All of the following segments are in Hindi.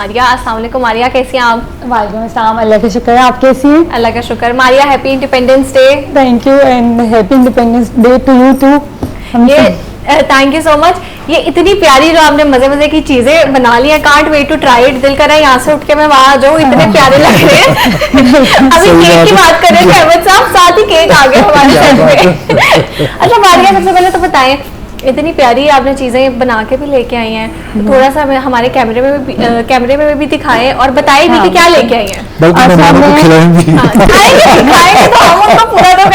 मारिया, अस्सलाम वालेकुम। मारिया कैसी हैं आप? वालेकुम अस्सलाम, अल्लाह का शुक्र है। आप कैसी हैं? अल्लाह का शुक्र। Maria happy Independence Day. Thank you and happy Independence Day to you too. ये थैंक यू सो मच। ये इतनी प्यारी जो आपने मजे मजे की चीजें बना ली है, can't wait to try it. दिल कर रहा है यहाँ से उठ के मैं वहां आ जाऊँ, इतने प्यारे लग रहे हैं। अभी केक की बात कर रहे थे अहमद साहब, साथ ही केक आ गया हमारे साथ में। अच्छा मारिया, सबसे पहले तो बताएं, इतनी प्यारी आपने चीजें बना के भी लेके आई हैं, तो थोड़ा सा हमारे कैमरे में भी दिखाएं और बताएं भी कि क्या लेके आई हैं। तो हम उनको पूरा तो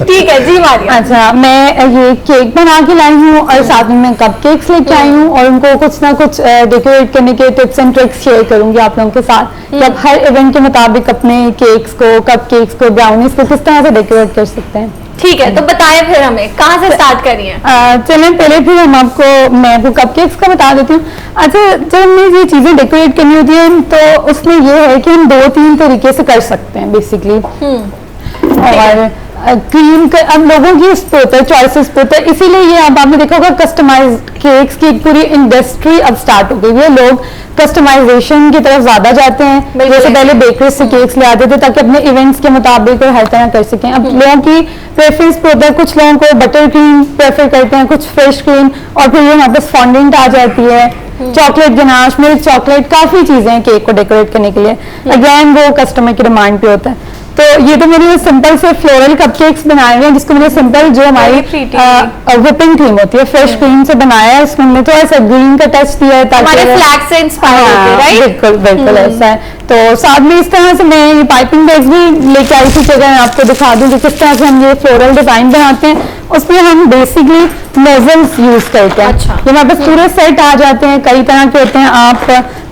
ठीक है जी मारिया। अच्छा, मैं ये केक बना के लाई हूँ और साथ में मैं कप केक्स लेके आई हूँ और उनको कुछ ना कुछ डेकोरेट करने के टिप्स एंड ट्रिक्स शेयर करूंगी आप लोगों के साथ कि आप हर इवेंट के मुताबिक अपने केक्स को, कप केक्स को, ब्राउनीज को किस तरह से डेकोरेट कर सकते हैं। ठीक है, तो बताएं फिर हमें कहाँ से स्टार्ट करिए। चलें पहले फिर मैं आपको कपकेक्स का बता देती हूँ। अच्छा, जब हमें ये चीजें डेकोरेट करनी होती है तो उसमें ये है कि हम 2-3 तरीके से कर सकते हैं बेसिकली। और क्रीम का अब लोगों की इस पे होता है, चॉइसेस पे होता है, इसीलिए ये अब आपने देखा होगा कस्टमाइज केक्स की एक पूरी इंडस्ट्री अब स्टार्ट हो गई है। लोग कस्टमाइजेशन की तरफ ज्यादा जाते हैं। जैसे पहले बेकरी से केक्स ले आते थे ताकि अपने इवेंट्स के मुताबिक हर तरह कर सकें। अब लोगों की प्रेफरेंस पे होता है, कुछ लोगों को बटर क्रीम प्रेफर करते हैं, कुछ फ्रेश क्रीम, और फिर ये हमारे पास फॉन्डेंट आ जाती है, चॉकलेट गनाश, मिल्क चॉकलेट, काफी चीजें हैं केक को डेकोरेट करने के लिए। अगेन वो कस्टमर की डिमांड पे होता है। तो ये तो मैंने सिंपल से फ्लोरल कपकेक्स बनाए हुए हैं, जिसको मैंने सिंपल जो हमारी व्हिपिंग क्रीम होती है फ्रेश क्रीम से बनाया है। इसमें हमने थोड़ा सा ग्रीन का टच दिया है ताकि हमारे फ्लैग से इंस्पायर होते हैं, राइट? बिल्कुल बिल्कुल ऐसा है। तो साथ में इस तरह से मैं ये पाइपिंग बैग्स भी लेके आई थी, जगह मैं आपको दिखा दूं कि किस तरह से हम ये फ्लोरल डिजाइन बनाते हैं। उसमें हम बेसिकली नोजल्स यूज करते हैं। अच्छा। ये हमारे पास पूरे सेट आ जाते हैं, कई तरह के होते हैं। आप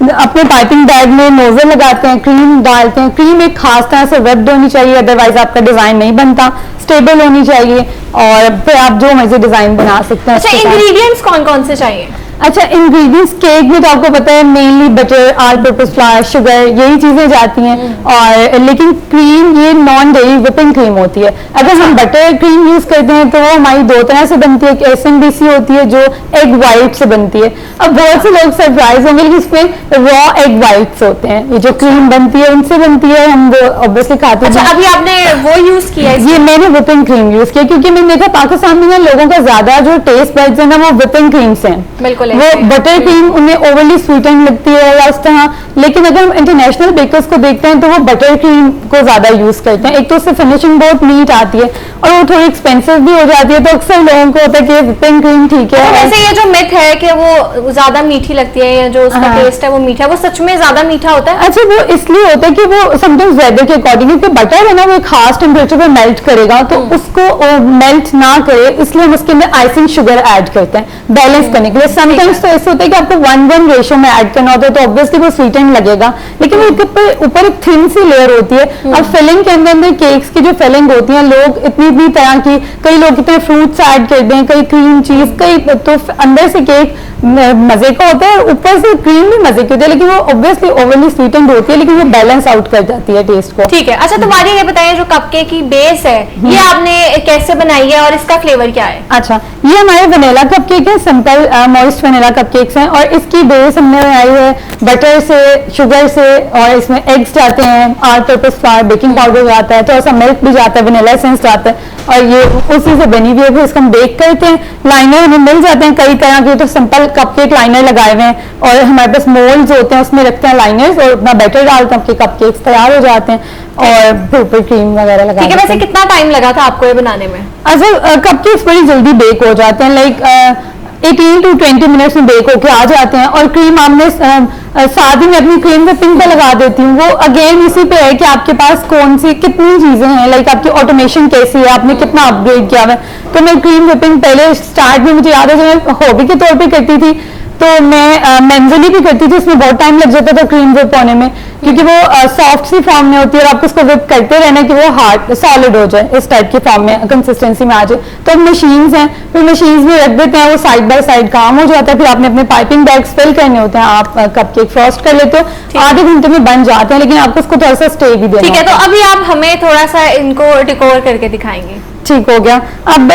अपने पाइपिंग बैग में नोजल लगाते हैं, क्रीम डालते हैं। क्रीम एक खास तरह से वेब्ड होनी चाहिए, अदरवाइज आपका डिजाइन नहीं बनता। स्टेबल होनी चाहिए और फिर आप जो मर्जी डिजाइन बना सकते हैं। अच्छा, इंग्रेडिएंट्स कौन कौन से चाहिए? अच्छा, इंग्रेडिएंट्स केक में तो आपको पता है mainly butter, all purpose flower, sugar, यही चीजें जाती हैं। और लेकिन क्रीम ये नॉन डेयरी व्हिपिंग क्रीम होती है। अगर हम बटर क्रीम यूज करते हैं तो वो हमारी 2 तरह से बनती है। एक SMBC होती है जो एग वाइट से बनती है। अब बहुत से लोग सरप्राइज होंगे कि इसमें रॉ एग वाइट्स होते हैं। ये जो क्रीम बनती है उनसे बनती है, हम वो ऑब्वियसली खाते हैं। अच्छा, अभी आपने वो यूज किया है? ये मैंने व्हिपिंग क्रीम यूज किया क्योंकि मैंने देखा पाकिस्तान में लोगों का ज्यादा जो टेस्ट बड्स है ना वो व्हिपिंग क्रीम से है। बिल्कुल, वो बटर क्रीम उन्हें ओवरली स्वीटेंड लगती है या उस तरह। लेकिन अगर हम इंटरनेशनल बेकर्स को देखते हैं तो वो बटर क्रीम को ज्यादा यूज करते हैं। एक तो उससे फिनिशिंग बहुत नीट आती है और वो थोड़ी एक्सपेंसिव भी हो जाती है, तो अक्सर लोगों को होता है कि व्हिपिंग क्रीम ठीक है। वैसे ये जो मिथ है कि वो ज्यादा मीठी लगती है या जो उसका टेस्ट है वो मीठा है, वो सच में ज्यादा मीठा होता है? अच्छा, वो इसलिए होता है कि वो समटाइम्स वेदर के अकॉर्डिंग, क्योंकि बटर है ना वो एक खास टेम्परेचर पर मेल्ट करेगा, तो उसको मेल्ट ना करे इसलिए हम उसके अंदर आइसिंग शुगर ऐड करते हैं बैलेंस करने के लिए। समटाइम्स तो ऐसा होता है कि आपको 1:1 रेशो में ऐड करना होता है, तो ऑब्वियसली वो स्वीटेंड लगेगा, लेकिन उसके ऊपर एक थिन सी लेयर होती है। अब फिलिंग के अंदर केक्स की जो फिलिंग होती है, लोग इतनी तरह की, कई लोग इतने फ्रूट्स ऐड कर दें, कई क्रीम चीज, कई तो अंदर से केक मजे का होता है, ऊपर से क्रीम भी मजे की होती है, लेकिन वो ऑब्वियसली ओवरली स्वीटेंड होती है, लेकिन वो बैलेंस आउट कर जाती है टेस्ट को। ठीक है। अच्छा, तुम्हारी ये बताइए जो कपकेक की बेस है ये आपने कैसे बनाई है और इसका फ्लेवर क्या है? अच्छा, ये हमारे वनीला कपकेक है, सिंपल मॉइस्ट वनीला कपकेक्स हैं और इसकी बेस हमने बनाई है बटर से, शुगर से, और इसमें एग्स जाते हैं, all purpose flower, baking powder जाता है, थोड़ा सा मिल्क भी जाता है, वनीला एसेंस जाता है, और ये उसी से बनी हुई है। फिर इसको हम बेक करते हैं। लाइनर हमें मिल जाते हैं कई तरह के, तो सिंपल कपकेक लाइनर लगाए हुए हैं और हमारे पास मोल्ड्स होते हैं, उसमें रखते हैं लाइनर्स और अपना बैटर डालते हैं, आपके कपकेक्स तैयार हो जाते हैं और ऊपर क्रीम वगैरह लगा। ठीक है, वैसे कितना टाइम लगा था आपको ये बनाने में? अच्छा, कपकेक्स बड़ी जल्दी बेक हो जाते हैं, लाइक 18 to 20 मिनट्स में बेक होके आ जाते हैं। और क्रीम आपने साथ ही में अपनी क्रीम व्हिपिंग पे लगा देती हूँ। वो अगेन इसी पे है कि आपके पास कौन सी कितनी चीजें हैं, लाइक आपकी ऑटोमेशन कैसी है, आपने कितना अपग्रेड किया हुआ है। तो मैं क्रीम व्हिपिंग पहले स्टार्ट में मुझे याद है जब मैं हॉबी के तौर पे करती थी तो मैं मैनुअली भी करती थी, उसमें बहुत टाइम लग जाता था क्रीम व्हिप होने में, क्योंकि वो सॉफ्ट सी फॉर्म में होती है और आपको उसको व्हिप करते रहना कि वो हार्ड सॉलिड हो जाए, इस टाइप की फॉर्म में कंसिस्टेंसी में आ जाए। तो अब मशीन्स हैं, फिर मशीन्स में रख देते हैं, वो साइड बाय साइड काम हो जाता है। फिर आपने अपने पाइपिंग बैग्स फिल करने होते हैं, आप कपकेक फ्रॉस्ट कर लेते हो, आधे घंटे में बन जाते हैं, लेकिन आपको उसको थोड़ा सा स्टे भी देना। ठीक है, तो अभी आप हमें थोड़ा सा इनको डेकोर करके दिखाएंगे। ठीक हो गया। अब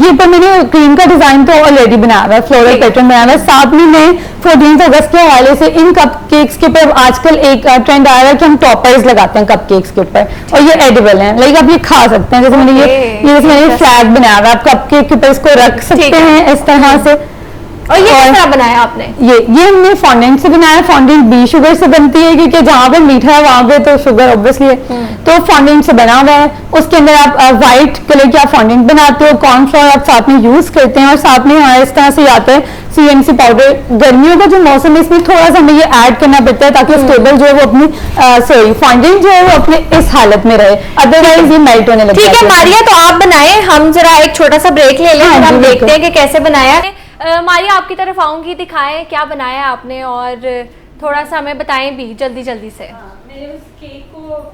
ये पर मैंने क्रीम का डिजाइन तो ऑलरेडी बनाया हुआ है, फ्लोरल पैटर्न बनाया हुआ है। साथ में मैं 14 अगस्त के हवाले से इन कप केक्स के ऊपर आजकल एक ट्रेंड आ रहा है कि हम टॉपर्स लगाते हैं कप केक्स के ऊपर, और ये एडिबल हैं, लाइक आप ये खा सकते हैं। जैसे मैंने ये जैसे मैंने फ्लैग बनाया हुआ है, आप कप केक के ऊपर इसको रख सकते हैं इस तरह से। और ये किस तरह बनाया आपने? ये हमने फॉन्डेंट से बनाया। फॉन्डेंट बी शुगर से बनती है, क्योंकि जहाँ पे मीठा है वहाँ पे तो शुगर ऑब्वियसली है, तो फॉन्डेंट से बना हुआ है। उसके अंदर आप व्हाइट कलर की आप फॉन्डेंट बनाते हो, कॉर्नफ्लोर आप साथ में यूज करते हैं, और साथ में हमारे इस तरह से आता है CMC पाउडर। गर्मियों का जो मौसम है इसमें थोड़ा सा हमें ये ऐड करना पड़ता है ताकि स्टेबल जो है वो अपनी फॉन्डेंट जो है वो अपने इस हालत में रहे, अदरवाइज ये मेल्ट होने लगता है। ठीक है मारिया, तो आप बनाए, हम जरा एक छोटा सा ब्रेक ले लें, हाँ, हम जी, देखते हैं कि कैसे बनाया है। मारिया आपकी तरफ आऊंगी, दिखाएं क्या बनाया है आपने, और थोड़ा सा हमें बताएं भी जल्दी जल्दी से। मैंने उस केक को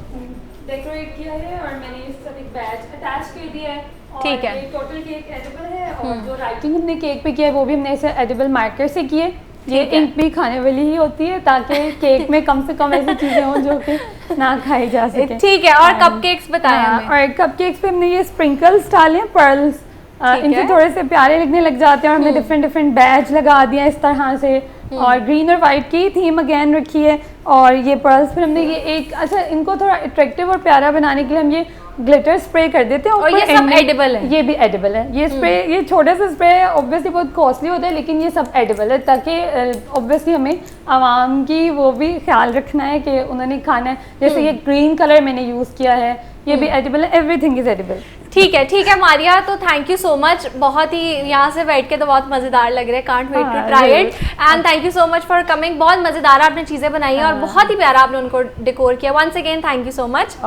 डेकोरेट किया है और मैंने इस तरह एक बैच अटैच कर दिया है। ठीक है। ये टोटल केक एडिबल है, और जो राइटिंग हमने केक पे किया है वो भी हमने ऐसे एडिबल मार्कर से की है। ये ठीक है। इंक भी खाने वाली ही होती है ताकि केक में कम से कम ऐसी चीजें हों जो कि ना खाई जा सके। ठीक है, और कपकेक्स बताएं हमें। और कपकेक्स पे हमने ये स्प्रिंकल्स डाले हैं, पर्ल्स, इनसे थोड़े से प्यारे लगने लग जाते हैं, और हमने डिफरेंट डिफरेंट बैच लगा दिया इस तरह से, और ग्रीन और वाइट की थीम अगेन रखी है। और ये पर्ल्स पर हमने ये एक अच्छा इनको थोड़ा अट्रैक्टिव और प्यारा बनाने के लिए हम ये ग्लिटर स्प्रे कर देते हैं। और ये सब एडिबल है? ये भी एडिबल है। ये स्प्रे, ये छोटे से स्प्रे ऑब्वियसली बहुत कॉस्टली होता है, लेकिन ये सब एडिबल है, ताकि ऑब्वियसली हमें आवाम की वो भी ख्याल रखना है कि उन्होंने खाना है। जैसे ये ग्रीन कलर मैंने यूज़ किया है, ये भी एडिबल है, एवरीथिंग इज एडिबल। ठीक है मारिया, तो थैंक यू सो मच। बहुत ही यहाँ से बैठ के तो बहुत मज़ेदार लग रहा है, can't wait to try it, and thank you so much for coming. बहुत मज़ेदार आपने चीज़ें बनाई हैं और बहुत ही प्यारा आपने उनको डेकोर किया। Once again thank you so much.